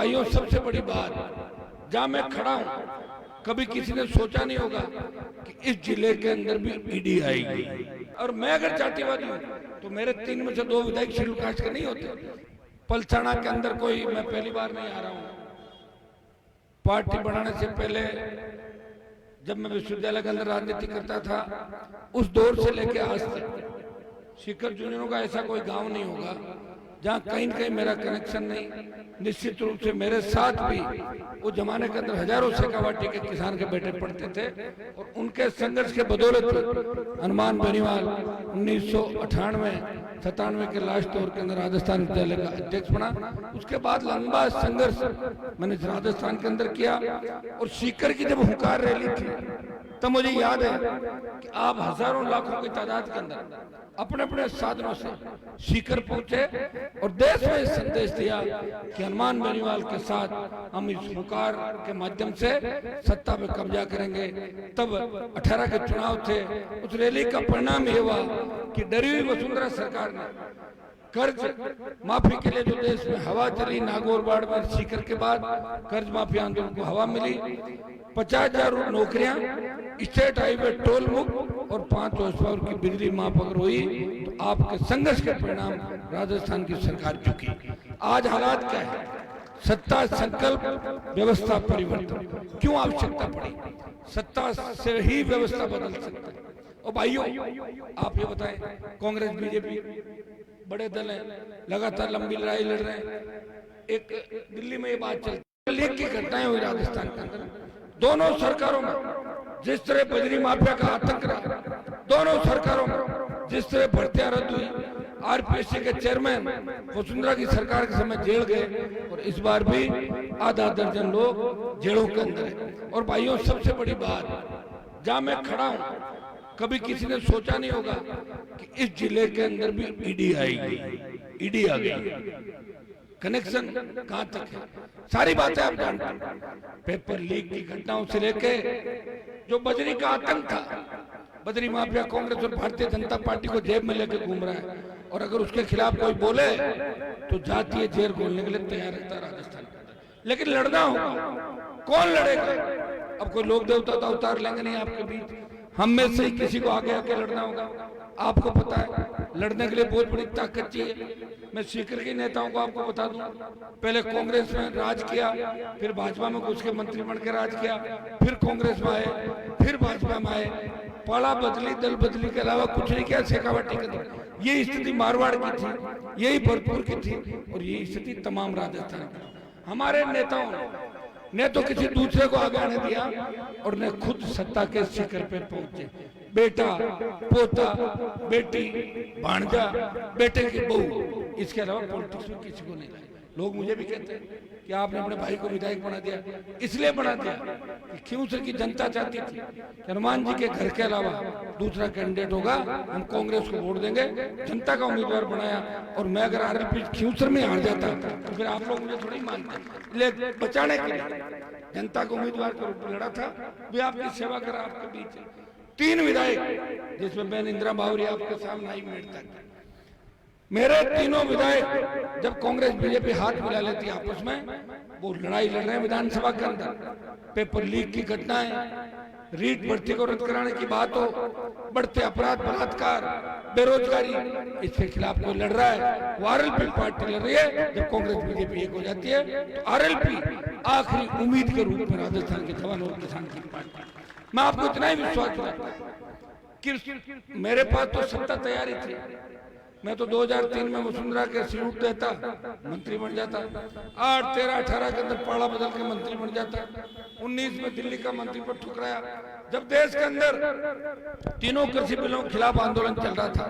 भाइयों, सबसे बड़ी बात, जहां मैं खड़ा हूं, कभी किसी ने सोचा नहीं होगा कि इस जिले के अंदर भी ईडी आएगी। और मैं अगर जातिवादी हूं तो मेरे 3 में से 2 विधायक शेड्यूल कास्ट के नहीं होते। पलसाना के अंदर कोई, मैं पहली बार नहीं आ रहा हूं। पार्टी बनाने से पहले जब मैं विश्वविद्यालय के अंदर राजनीति करता था, उस दौर से लेकर आज तक सीकर यूनियनों का ऐसा कोई गांव नहीं होगा जहां कहीं न कहीं मेरा कनेक्शन नहीं। निश्चित रूप से मेरे साथ भी वो जमाने के अंदर हजारों शेखावाटी के किसान के बेटे पढ़ते थे और उनके संघर्ष के बदौलत हनुमान बेनीवाल 1998-97 के लास्ट दौर के अंदर राजस्थान विद्यालय का अध्यक्ष बना। उसके बाद लंबा संघर्ष मैंने राजस्थान के अंदर किया और सीकर की जब हुंकार रैली थी तब मुझे याद है कि आप हजारों लाखों की तादाद के अंदर अपने अपने साधनों से सीकर पहुंचे और देश में संदेश दिया कि हनुमान बेनीवाल के साथ हम इस हुंकार के माध्यम से सत्ता पे कब्जा करेंगे। तब 18 के चुनाव थे, उस रैली का परिणाम ये हुआ कि डरी हुई वसुंधरा सरकार ने कर्ज माफी के लिए जो देश में हवा चली, नागौर बाढ़ में सीकर के बाद कर्ज माफी आंदोलन को हवा मिली। 50,000 नौकरियां, स्टेट हाईवे टोल मुक्त और 5 हॉर्स पावर की बिजली माफ अगर हुई तो आपके संघर्ष के परिणाम राजस्थान की सरकार चुकी। आज हालात क्या है? सत्ता संकल्प, व्यवस्था परिवर्तन। क्यों आवश्यकता पड़ी? सत्ता से ही व्यवस्था बदल सकता है। और भाइयों, आप ये बताएं, कांग्रेस बीजेपी बड़े दल हैं, लगातार लंबी लड़ाई लड़ रहे हैं। एक दिल्ली में ये बात चलती, लीग की घटनाएं हुई राजस्थान के अंदर, दोनों सरकारों में जिस तरह बजरी माफिया का आतंक रहा, दोनों सरकारों में जिस तरह भर्तियां रद्द हुई, आरपीएससी के चेयरमैन वसुंधरा की सरकार के समय जेल गए और इस बार भी आधा दर्जन लोग जेलों के अंदर है। और भाइयों, सबसे बड़ी बात, जहां मैं खड़ा हूं, कभी किसी ने सोचा नहीं होगा कि इस जिले के अंदर भी ईडी आएगी। ईडी आ गई। कनेक्शन कहां तक है? सारी बातें आप जानते हैं। पेपर लीक की घटनाओं से लेके जो बजरी का आतंक था, बजरी माफिया कांग्रेस और भारतीय जनता पार्टी को जेब में लेकर घूम रहा है और अगर उसके खिलाफ कोई बोले तो जातीय जेल खोलने के लिए तैयार रहता है राजस्थान के अंदर। लेकिन लड़ना होगा। कौन लड़ेगा? अब कोई लोक देवता का अवतार लेंगे नहीं आपके बीच, हम में से ही किसी को आगे आके लड़ना होगा। आपको पता है, लड़ने के लिए बहुत बड़ी ताकत चाहिए। मैं सीकर के नेताओं को आपको बता दूं, पहले कांग्रेस में राज किया, फिर भाजपा में घुस के मंत्री बन के राज किया, फिर कांग्रेस में आए, फिर भाजपा में आए। पाला बदली, दल बदली के अलावा कुछ नहीं किया शेखावाटी के अंदर। ये स्थिति मारवाड़ की थी, यही भरतपुर की थी और यही स्थिति तमाम राजस्थान की। हमारे नेताओं ने तो किसी दूसरे को आगे आने दिया और ने खुद सत्ता के शिखर पे पहुंचे। बेटा, पोता, बेटी, भांजा, बेटे की बहू, इसके अलावा पॉलिटिक्स में किसी को नहीं लाया। लोग मुझे भी कहते हैं कि आपने अपने भाई को विधायक बना दिया। इसलिए बना दिया कि क्योंसर की जनता चाहती थी कि हनुमान जी के घर के अलावा दूसरा कैंडिडेट होगा, हम कांग्रेस को वोट देंगे। जनता का उम्मीदवार बनाया और मैं अगर आरएलपी क्योंसर में हार जाता तो फिर आप लोग मुझे थोड़ी मानते। इसलिए बचाने के लिए जनता को उम्मीदवार के रूप में लड़ा था। वे आपकी सेवा कर आपके बीच 3 विधायक, जिसमें मैं इंदिरा बावरी आपके सामने आई मिनट तक, मेरे तीनों विधायक जब कांग्रेस बीजेपी हाथ मिला लेती आपस में, वो लड़ाई लड़ रहे हैं विधानसभा के अंदर। पेपर लीक की घटनाएं, रीट भर्ती को रद्द कराने की बात हो, बढ़ते अपराध, बलात्कार, बेरोजगारी, इसके खिलाफ कोई लड़ रहा है। वो आरएलपी पार्टी लड़ रही है। जब कांग्रेस बीजेपी एक हो जाती है तो आरएलपी आखिरी उम्मीद के रूप में राजस्थान के जवान और किसान की पार्टी। मैं आपको इतना ही विश्वास दिलाता कि मेरे पास तो सत्ता तैयारी थी। मैं तो 2003 में वसुंधरा के सीट देता, मंत्री बन जाता। 8, 13, 18 के अंदर पाड़ा बदल के मंत्री बन जाता। 19 में दिल्ली का मंत्री पर ठुकराया। जब देश के अंदर तीनों कृषि बिलों के खिलाफ आंदोलन चल रहा था,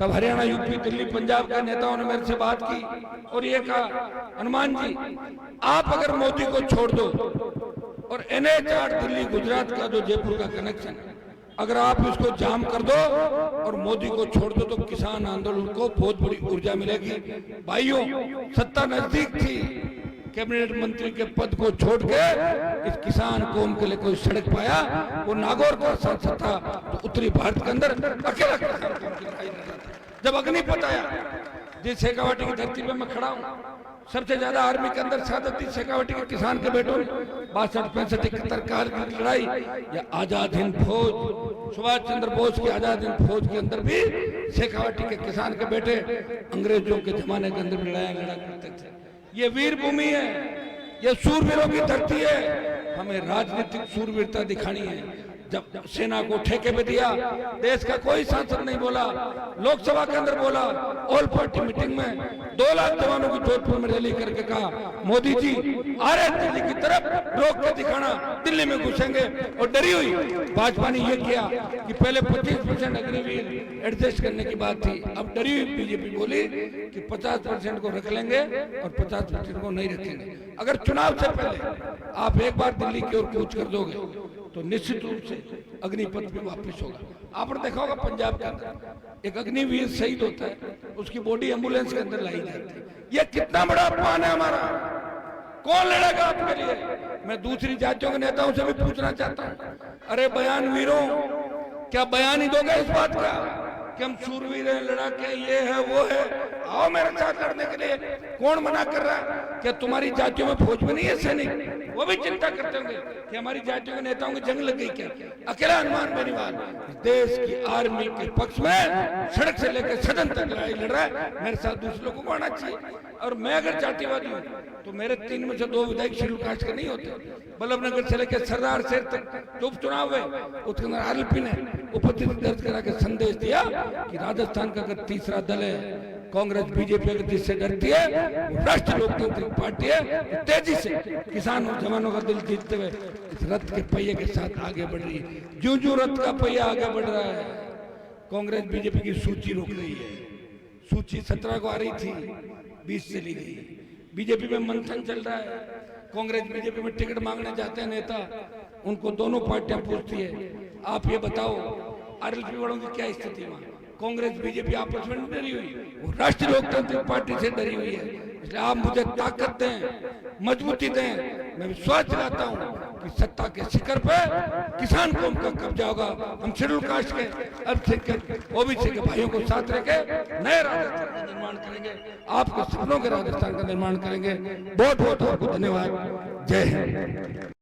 तब हरियाणा, यूपी, दिल्ली, पंजाब के नेताओं ने मेरे से बात की और ये कहा, हनुमान जी, आप अगर मोदी को छोड़ दो और NH8 दिल्ली गुजरात का जो जयपुर का कनेक्शन है, अगर आप इसको जाम कर दो और मोदी को छोड़ दो तो किसान आंदोलन को बहुत बड़ी ऊर्जा मिलेगी। भाइयों, सत्ता नजदीक थी, कैबिनेट मंत्री के पद को छोड़ के इस किसान कौम के लिए कोई सड़क पाया, वो नागौर का सांसद था तो उत्तरी भारत के अंदर अकेला किसान कौम की लड़ाई लड़ रहा था। जब अग्निपथ आया, जिस शेखावाटी की धरती पे मैं खड़ा हूँ, सबसे ज्यादा आर्मी के अंदर शहादत दी शेखावटी के किसान के बेटों ने 62-65-71 कारगिल की लड़ाई, या आजाद हिंद फौज सुभाष चंद्र बोस की आजाद हिंद फौज के अंदर भी शेखावटी के किसान के बेटे अंग्रेजों के जमाने के अंदर लड़ाई लड़ा करते थे। ये वीर भूमि है, ये सूरवीरों की धरती है। हमें राजनीतिक सूरवीरता दिखानी है। जब सेना को ठेके पे दिया, देश का कोई सांसद नहीं बोला, लोकसभा के अंदर बोला, ऑल पार्टी मीटिंग में 2 लाख जवानों की जोधपुर में रैली करके कहा, मोदी जी आ रहे दिल्ली की तरफ, रोक के दिखाना, दिल्ली में घुसेंगे। और डरी हुई भाजपा ने यह किया कि पहले 25% अग्निवीर एडजस्ट करने की बात थी, अब डरी हुई बीजेपी बोली कि 50% को रख लेंगे और 50% को नहीं रखेंगे। अगर चुनाव से पहले आप एक बार दिल्ली की ओर कूच कर दोगे तो निश्चित रूप से अग्निपथ भी वापस होगा। आपने देखा होगा पंजाब के अंदर एक अग्निवीर शहीद होता है, उसकी बॉडी एम्बुलेंस के अंदर लाई जाती है। यह कितना बड़ा अपमान है हमारा। कौन लड़ेगा आपके लिए? मैं दूसरी जातियों के नेताओं से भी पूछना चाहता हूँ, अरे बयान वीरों, क्या बयान ही दोगे इस बात का कि हम शूरवीर हैं, लड़ाके ये है वो है, आओ मेरे साथ लड़ने के लिए। कौन मना कर रहा है? क्या तुम्हारी जातियों में फौज में नहीं है सैनिक? वो भी चिंता करते होंगे कि हमारी जातियों के नेताओं की जंग लग गई क्या? अकेला हनुमान बेनीवाल देश की आर्मी के पक्ष में सड़क से लेकर सदन तक लड़ाई लड़ रहा है। मेरे साथ दूसरे लोगों को आना चाहिए। और मैं अगर जातिवादी हूँ तो मेरे 3 में से 2 विधायक शेड्यूल कास्ट के नहीं होते। बल्लभनगर से लेकर सरदार शहर तक जो उपचुनाव है उसके अंदर आरएलपी ने उपस्थिति दर्ज करा के संदेश दिया कि राजस्थान का अगर तीसरा दल है कांग्रेस बीजेपी अगर जिससे डरती है, राष्ट्रीय लोकतांत्रिक पार्टी है, तेजी से किसान और जवानों का दिल जीतते हुए इस रथ के पहिए के साथ आगे बढ़ रही है। ज्यों ज्यों रथ का पहिया आगे बढ़ रहा है, कांग्रेस बीजेपी की सूची रोक रही है। सूची 17 को आ रही थी, 20 चली गई। बीजेपी में मंथन चल रहा है। कांग्रेस बीजेपी में टिकट मांगने जाते हैं नेता, उनको दोनों पार्टियां पूछती है, आप ये बताओ आरएलपी वालों की क्या स्थिति वहां? कांग्रेस बीजेपी आपस में डरी हुई, वो राष्ट्रीय लोकतांत्रिक पार्टी से डरी हुई है। इसलिए आप मुझे ताकत दें, मजबूती दें। मैं विश्वास दिलाता हूं कि सत्ता के शिखर पे किसान कौम का कब्जा होगा। हम शेड्यूल कास्ट के, अल्पसंख्यक, ओबीसी के भाइयों को साथ लेके नए राजस्थान का निर्माण करेंगे, आपके सपनों के राजस्थान का निर्माण करेंगे। बहुत बहुत आपको धन्यवाद। जय हिंद।